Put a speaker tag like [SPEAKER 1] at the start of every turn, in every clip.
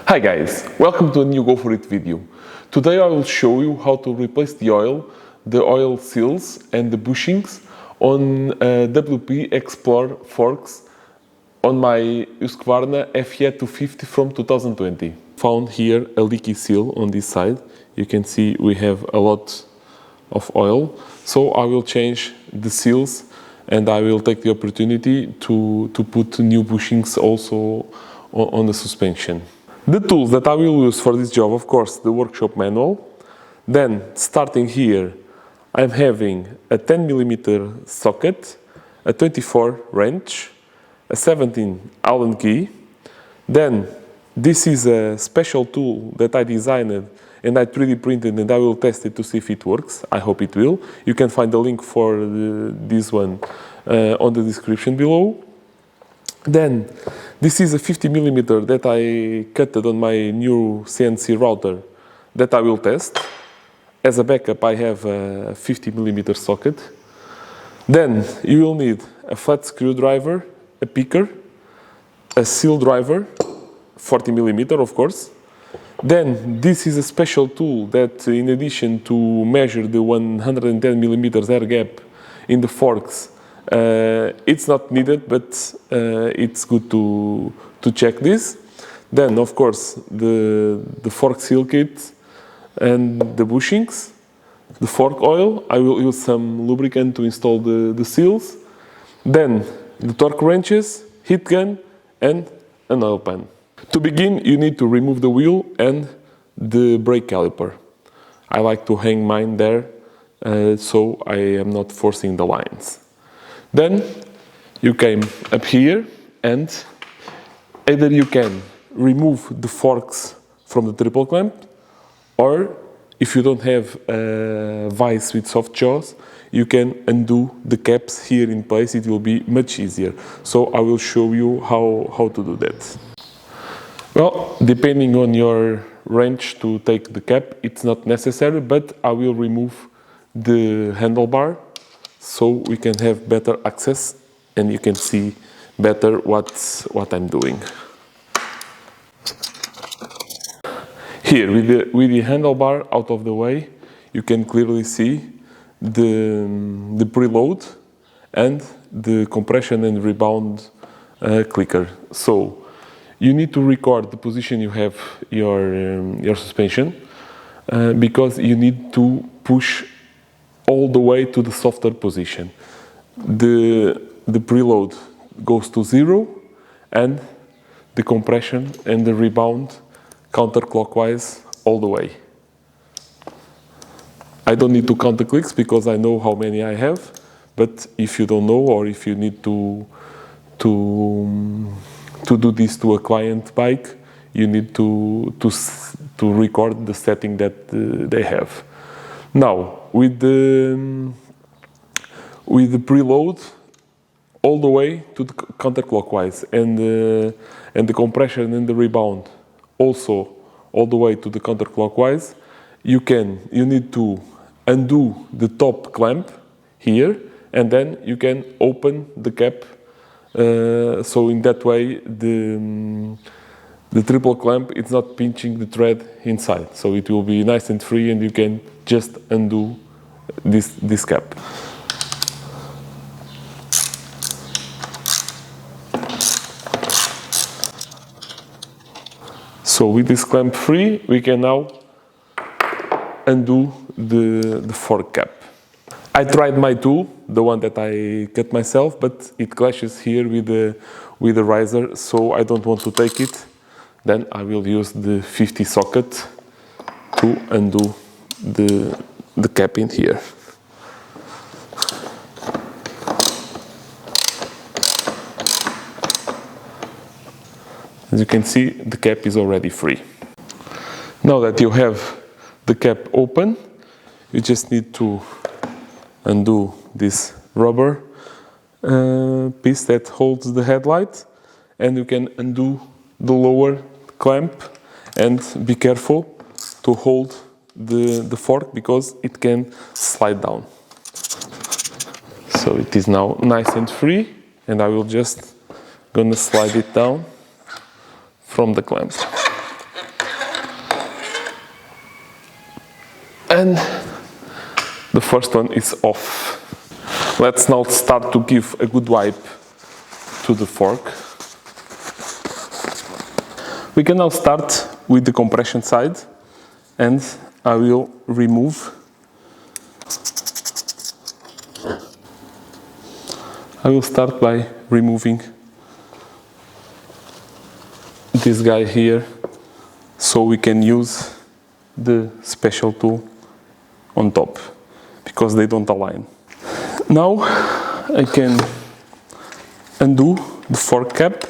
[SPEAKER 1] Hi guys, welcome to a new GoForIt video. Today I will show you how to replace the oil seals and the bushings on WP XPLOR forks on my Husqvarna FE250 from 2020. Found here a leaky seal on this side. You can see we have a lot of oil. So I will change the seals and I will take the opportunity to put new bushings also on the suspension. The tools that I will use for this job, of course, the workshop manual. Then, starting here, I'm having a 10mm socket, a 24 wrench, a 17 Allen key. Then, this is a special tool that I designed and I 3D printed, and I will test it to see if it works. I hope it will. You can find the link for this one on the description below. Then, this is a 50mm that I cut on my new CNC router that I will test. As a backup, I have a 50mm socket. Then, you will need a flat screwdriver, a picker, a seal driver, 40mm of course. Then, this is a special tool that, in addition to measure the 110mm air gap in the forks, it's not needed, but it's good to check this. Then, of course, the fork seal kit and the bushings, the fork oil. I will use some lubricant to install the seals. Then, the torque wrenches, heat gun, and an oil pan. To begin, you need to remove the wheel and the brake caliper. I like to hang mine there, so I am not forcing the lines. Then you came up here and either you can remove the forks from the triple clamp, or if you don't have a vise with soft jaws, you can undo the caps here in place. It will be much easier. So I will show you how to do that. Well, depending on your wrench to take the cap, it's not necessary, but I will remove the handlebar so we can have better access and you can see better what I'm doing. Here, with the handlebar out of the way, you can clearly see the preload and the compression and rebound clicker. So you need to record the position you have your suspension because you need to push all the way to the softer position. The preload goes to 0 and the compression and the rebound counterclockwise all the way. I don't need to count the clicks because I know how many I have, but if you don't know or if you need to do this to a client bike, you need to record the setting that they have. Now, with the preload all the way to the counterclockwise and the compression and the rebound also all the way to the counterclockwise, you need to undo the top clamp here and then you can open the cap. So in that way the triple clamp is not pinching the thread inside, so it will be nice and free and you can just undo this cap. So with this clamp free, we can now undo the fork cap. I tried my tool, the one that I cut myself, but it clashes here with the riser, so I don't want to take it. Then I will use the 50 socket to undo the cap in here. As you can see, the cap is already free. Now that you have the cap open, you just need to undo this rubber piece that holds the headlight, and you can undo the lower clamp and be careful to hold the fork because it can slide down. So it is now nice and free, and I will just gonna slide it down from the clamp. and the first one is off. Let's now start to give a good wipe to the fork. We can now start with the compression side, and I will remove. I will start by removing this guy here, so we can use the special tool on top, because they don't align. Now I can undo the fork cap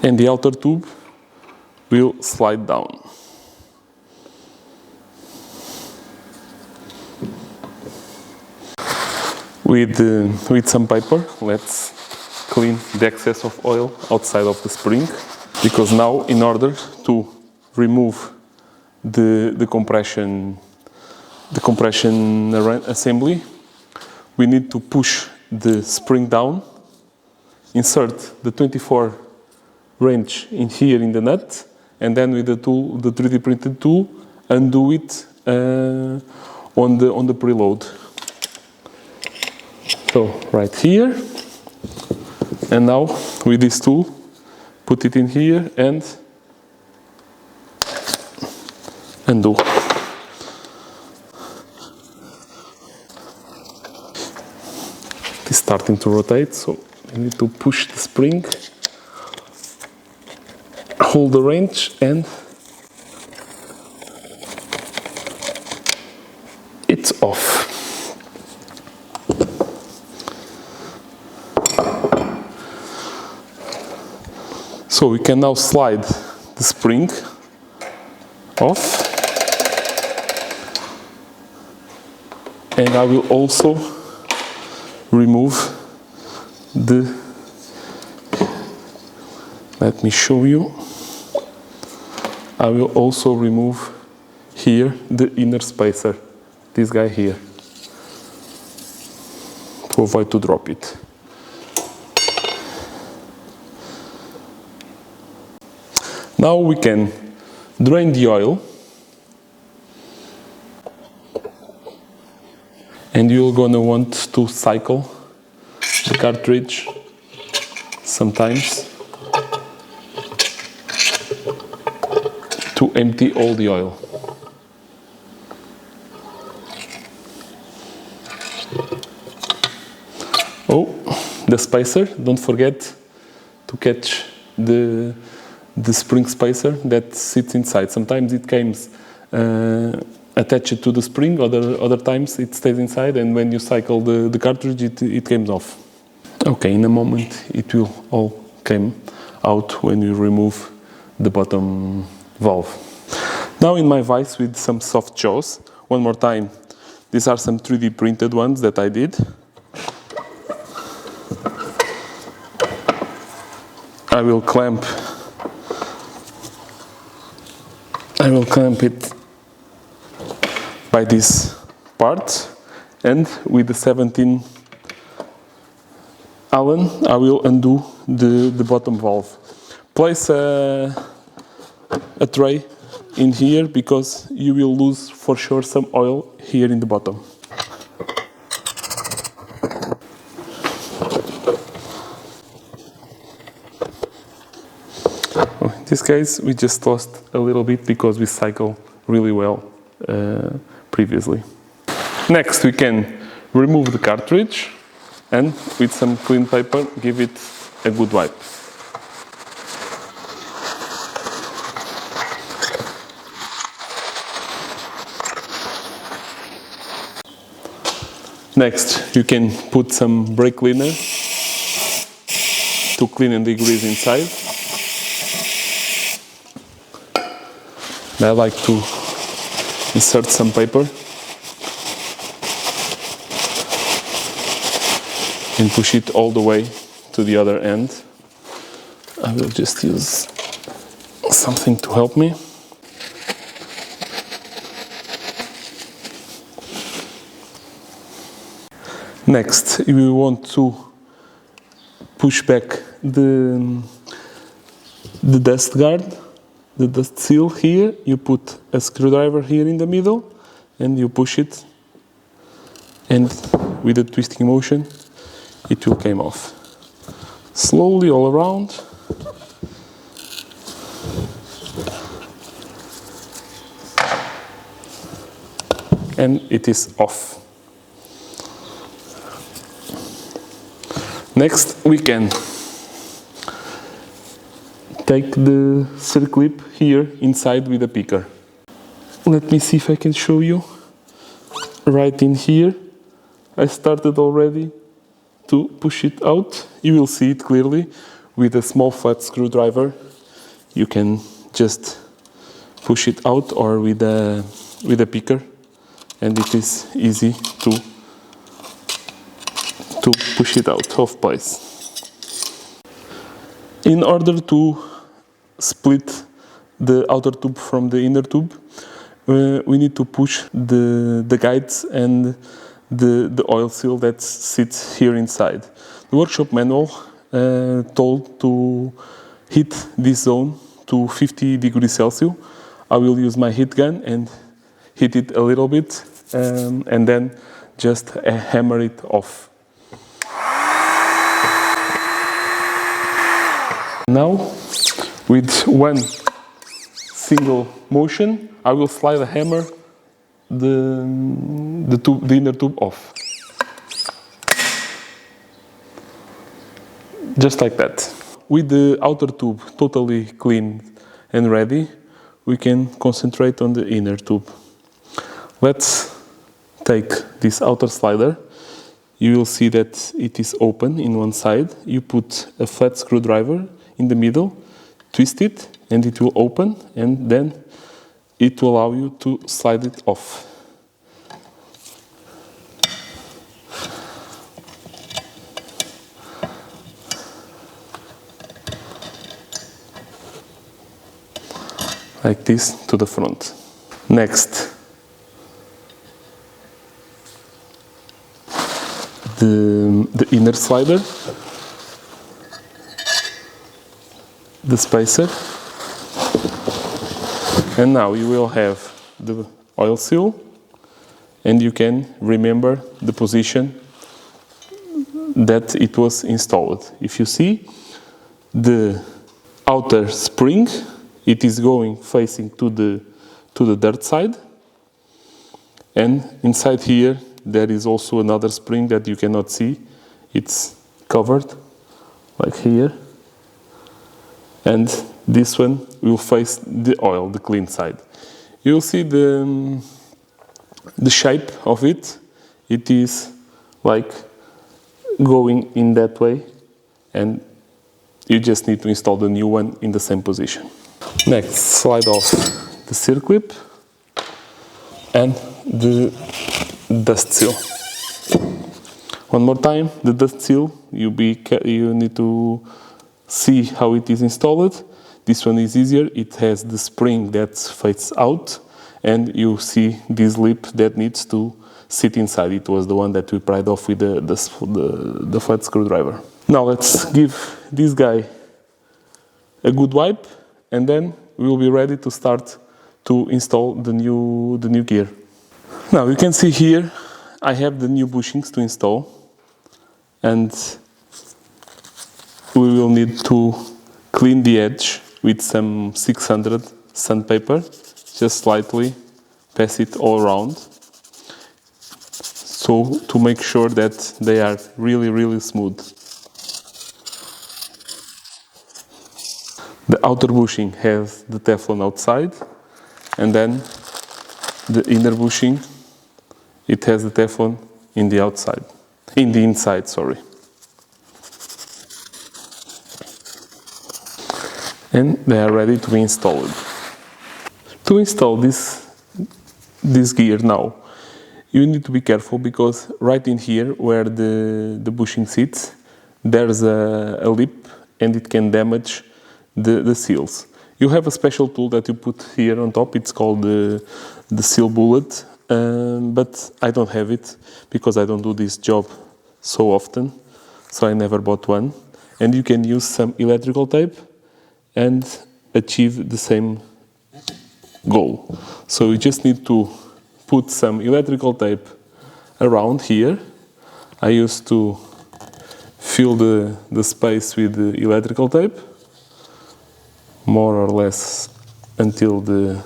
[SPEAKER 1] and the outer tube will slide down. With some paper, let's clean the excess of oil outside of the spring, because now, in order to remove the compression assembly, we need to push the spring down, insert the 24 wrench in here in the nut, and then with the tool, the 3D printed tool, undo it on the preload. So right here, and now with this tool, put it in here and undo. It is starting to rotate, so you need to push the spring, hold the wrench, and it's off. So we can now slide the spring off, and I will also remove let me show you, I will also remove here the inner spacer, this guy here, to avoid to drop it. Now we can drain the oil, and you're gonna want to cycle the cartridge sometimes to empty all the oil. Oh, the spacer, don't forget to catch the spring spacer that sits inside. Sometimes it comes attached to the spring, other times it stays inside, and when you cycle the cartridge it comes off. Okay, in a moment it will all come out when you remove the bottom valve. Now in my vise with some soft jaws, one more time, these are some 3D printed ones that I did. I will clamp it by this part, and with the 17 Allen I will undo the bottom valve. Place a tray in here, because you will lose for sure some oil here in the bottom. In this case we just lost a little bit because we cycle really well previously. Next we can remove the cartridge and with some clean paper give it a good wipe. Next you can put some brake cleaner to clean the grease inside. I like to insert some paper and push it all the way to the other end. I will just use something to help me. Next, we want to push back the
[SPEAKER 2] the dust guard, the dust seal here. You put a screwdriver here in the middle and you push it, and with a twisting motion it will come off. Slowly all around. And it is off. Next we can take the circlip here inside with a picker. Let me see if I can show you. Right in here, I started already to push it out. You will see it clearly. With a small flat screwdriver, you can just push it out, or with a picker, and it is easy to push it out of place. In order to split the outer tube from the inner tube, we need to push the guides and the oil seal that sits here inside. The workshop manual told to heat this zone to 50 degrees Celsius. I will use my heat gun and heat it a little bit, and then just hammer it off. Now, with one single motion, I will slide the hammer the inner tube off. Just like that. With the outer tube totally clean and ready, we can concentrate on the inner tube. Let's take this outer slider. You will see that it is open in one side. You put a flat screwdriver in the middle, twist it, and it will open, and then it will allow you to slide it off. Like this to the front. Next, the inner slider, the spacer, and now you will have the oil seal, and you can remember the position that it was installed. If you see the outer spring, it is going facing to the dirt side, and inside here there is also another spring that you cannot see. It's covered like here, and this one will face the oil, the clean side. You'll see the shape of it. It is like going in that way, and you just need to install the new one in the same position. Next, slide off the circlip and the dust seal. One more time, the dust seal, you need to see how it is installed. This one is easier. It has the spring that fades out, and you see this lip that needs to sit inside. It was the one that we pried off with the flat screwdriver. Now let's give this guy a good wipe, and then we will be ready to start to install the new gear. Now you can see here I have the new bushings to install, and we will need to clean the edge with some 600 sandpaper. Just slightly pass it all around, so to make sure that they are really smooth. The outer bushing has the Teflon outside, and then the inner bushing, it has the Teflon in the inside, sorry. And they are ready to be installed. To install this gear now, you need to be careful, because right in here where the bushing sits, there's a lip, and it can damage the seals. You have a special tool that you put here on top. It's called the seal bullet, but I don't have it because I don't do this job so often, so I never bought one. And you can use some electrical tape and achieve the same goal. So you just need to put some electrical tape around here. I used to fill the space with the electrical tape, more or less until the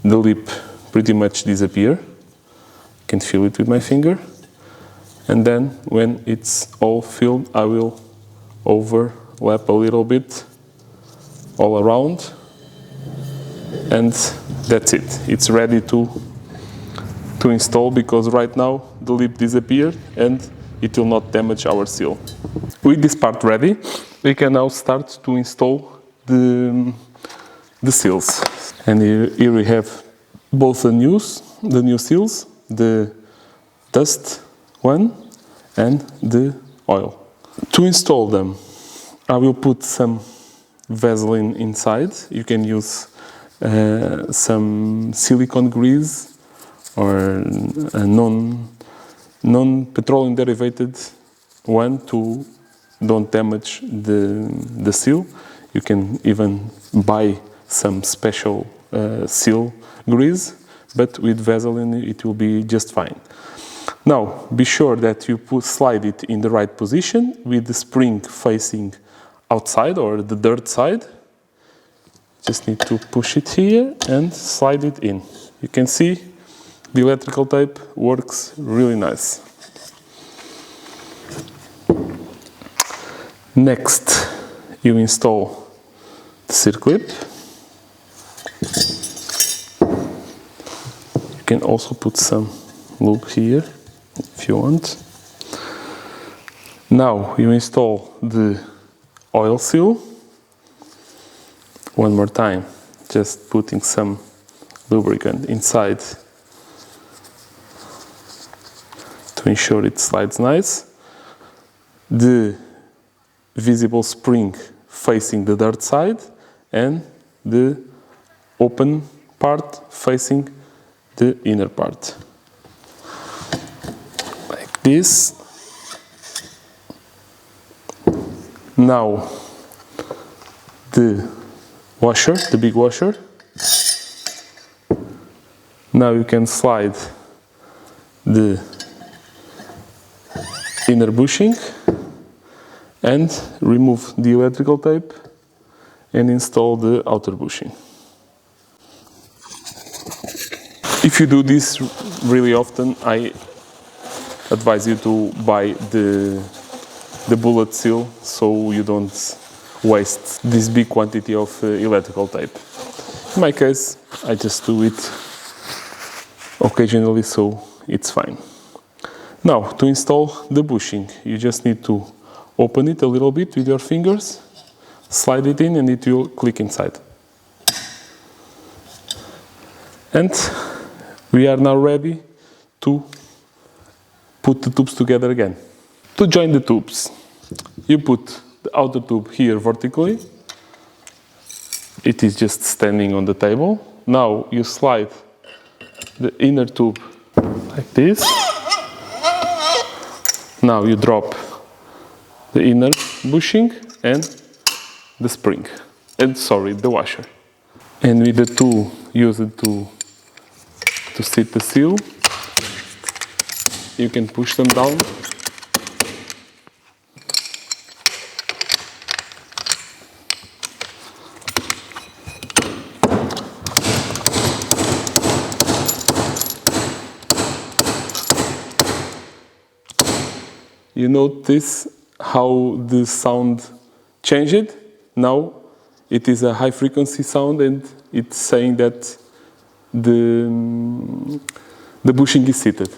[SPEAKER 2] lip pretty much disappear. I can feel it with my finger. And then when it's all filled, I will overlap a little bit all around, and that's it. It's ready to install, because right now the lip disappeared and it will not damage our seal. With this part ready, we can now start to install the seals. And here we have both the new seals, the dust one and the oil. To install them, I will put some Vaseline inside. You can use some silicone grease or a non-petroleum derivated one to don't damage the seal. You can even buy some special seal grease, but with Vaseline it will be just fine. Now be sure that you slide it in the right position with the spring facing outside or the dirt side. Just need to push it here and slide it in. You can see the electrical tape works really nice. Next, you install the circlip. You can also put some lube here if you want. Now you install the oil seal. One more time, just putting some lubricant inside to ensure it slides nice. The visible spring facing the dirt side and the open part facing the inner part. Like this. Now the washer, the big washer. Now you can slide the inner bushing and remove the electrical tape and install the outer bushing. If you do this really often, I advise you to buy the bullet seal so you don't waste this big quantity of electrical tape. In my case, I just do it occasionally, so it's fine. Now, to install the bushing, you just need to open it a little bit with your fingers, slide it in, and it will click inside. And we are now ready to put the tubes together again. To join the tubes, you put the outer tube here vertically. It is just standing on the table. Now you slide the inner tube like this. Now you drop the inner bushing and the spring, the washer. And with the tool used to set the seal, you can push them down. You notice how the sound changed. Now it is a high frequency sound and it's saying that the bushing is seated.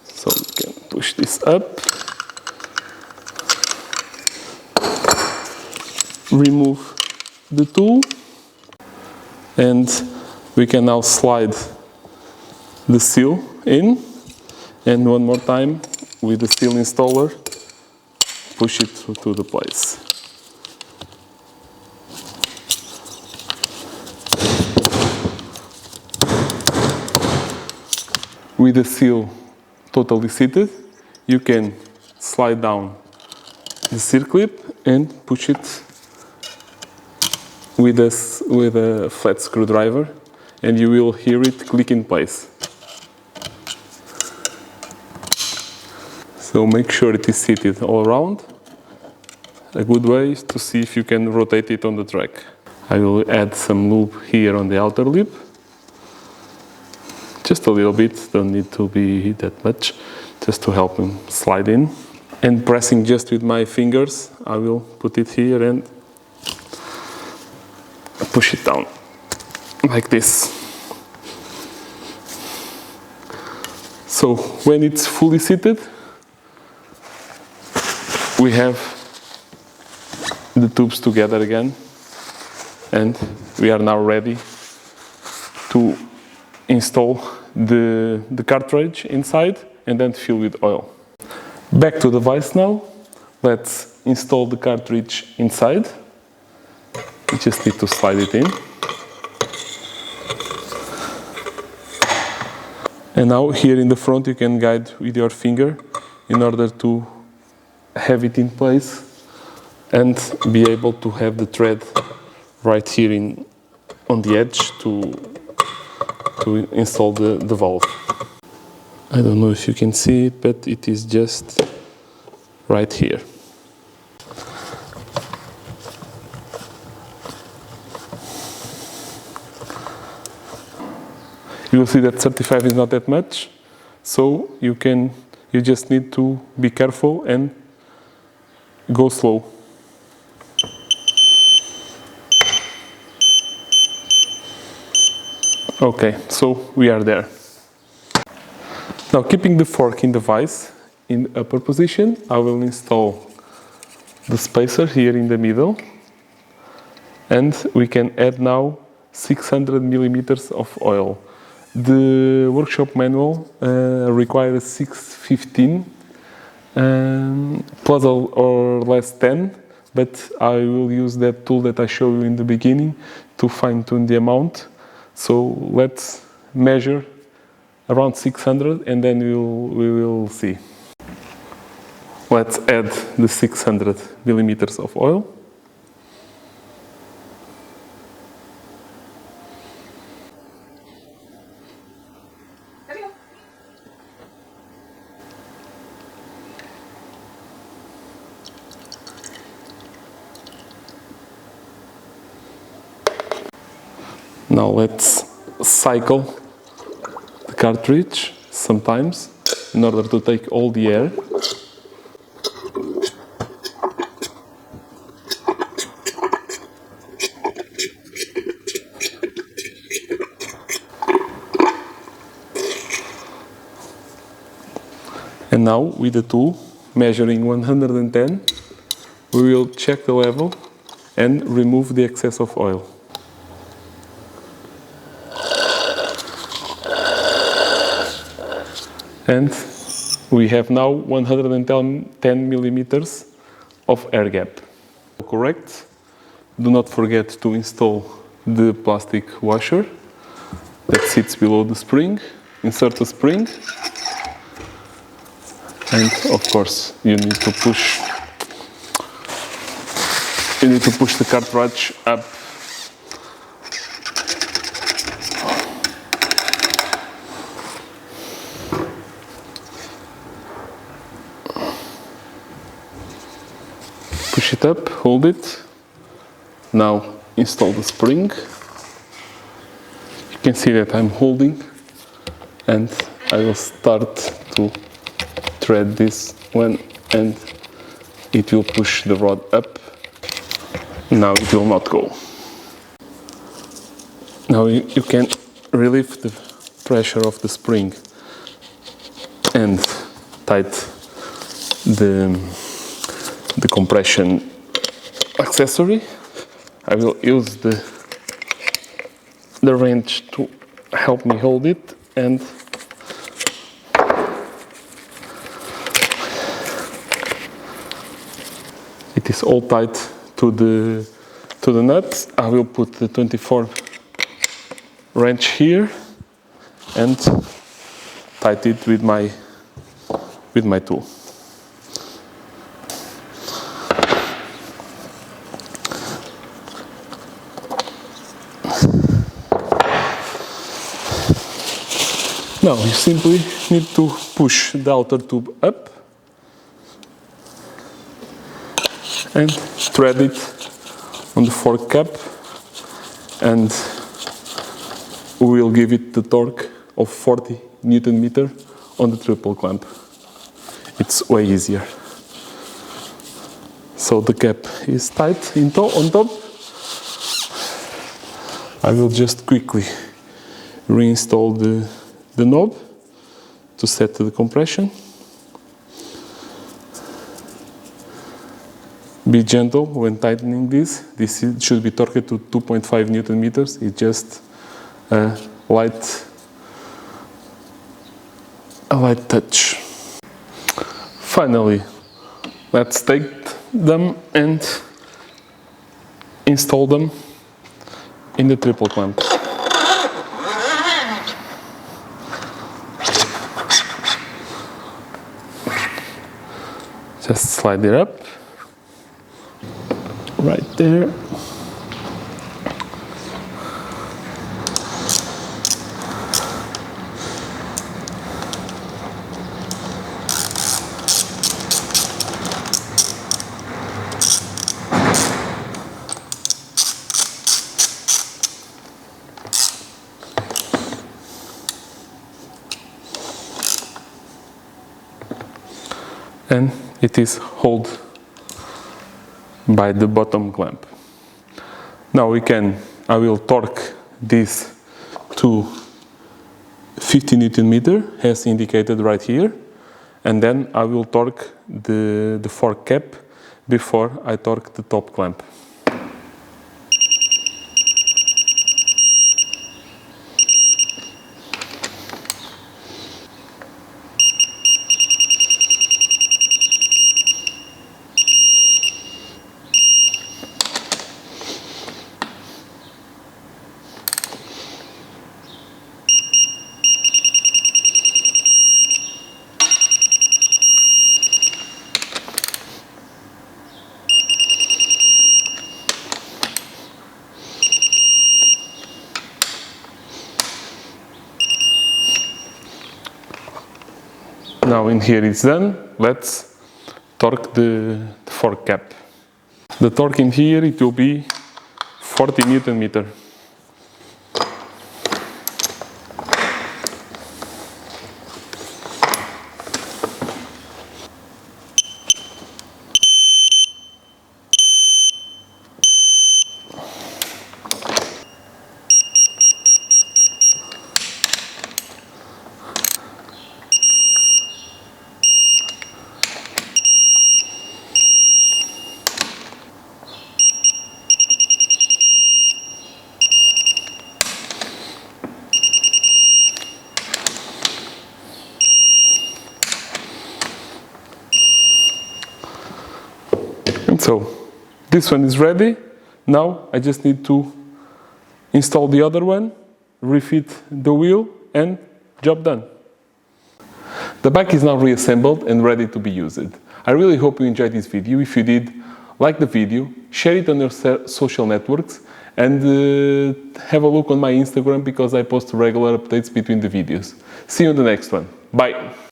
[SPEAKER 2] So we can push this up, remove the tool, and we can now slide the seal in. And one more time, with the seal installer, push it to the place. With the seal totally seated, you can slide down the circlip and push it with a flat screwdriver, and you will hear it click in place. So make sure it is seated all around. A good way is to see if you can rotate it on the track. I will add some lube here on the outer lip. Just a little bit, don't need to be that much, just to help him slide in. And pressing just with my fingers, I will put it here and push it down, like this. So when it's fully seated, we have the tubes together again, and we are now ready to install the cartridge inside and then fill with oil. Back to the vise now. Let's install the cartridge inside. You just need to slide it in. And now here in the front you can guide with your finger in order to have it in place and be able to have the thread right here on the edge to install the valve. I don't know if you can see it, but it is just right here. You will see that 35 is not that much, so you just need to be careful and go slow. Okay, so we are there. Now, keeping the fork in the vise in upper position, I will install the spacer here in the middle, and we can add now 600 milliliters of oil. The workshop manual requires 615 plus or less 10, but I will use that tool that I showed you in the beginning to fine-tune the amount. So let's measure around 600 and then we will see. Let's add the 600 milliliters of oil. Now let's cycle the cartridge sometimes in order to take all the air. And now with the tool measuring 110, we will check the level and remove the excess of oil. And we have now 110 millimeters of air gap. Correct. Do not forget to install the plastic washer that sits below the spring. Insert the spring. And of course you need to push the cartridge up. Push it up, hold it. Now install the spring. You can see that I'm holding, and I will start to thread this one, and it will push the rod up. Now it will not go. Now you can relieve the pressure of the spring and tighten the compression accessory. I will use the wrench to help me hold it, and it is all tight to the nuts. I will put the 24 wrench here and tighten it with my tool. Now you simply need to push the outer tube up and thread it on the fork cap, and we will give it the torque of 40 Newton meter on the triple clamp. It's way easier. So the cap is tight on top. I will just quickly reinstall the knob to set the compression. Be gentle when tightening this. This should be torqued to 2.5 Newton meters. It's just a light touch. Finally, let's take them and install them in the triple clamp. Just slide it up, right there. And it is held by the bottom clamp. Now I will torque this to 50 Newton meter as indicated right here, and then I will torque the fork cap before I torque the top clamp. Now in here it's done. Let's torque the fork cap. The torque in here, it will be 40 Newton meter. And so this one is ready. Now I just need to install the other one, refit the wheel, and job done. The bike is now reassembled and ready to be used. I really hope you enjoyed this video. If you did, like the video, share it on your social networks, and have a look on my Instagram because I post regular updates between the videos. See you in the next one. Bye!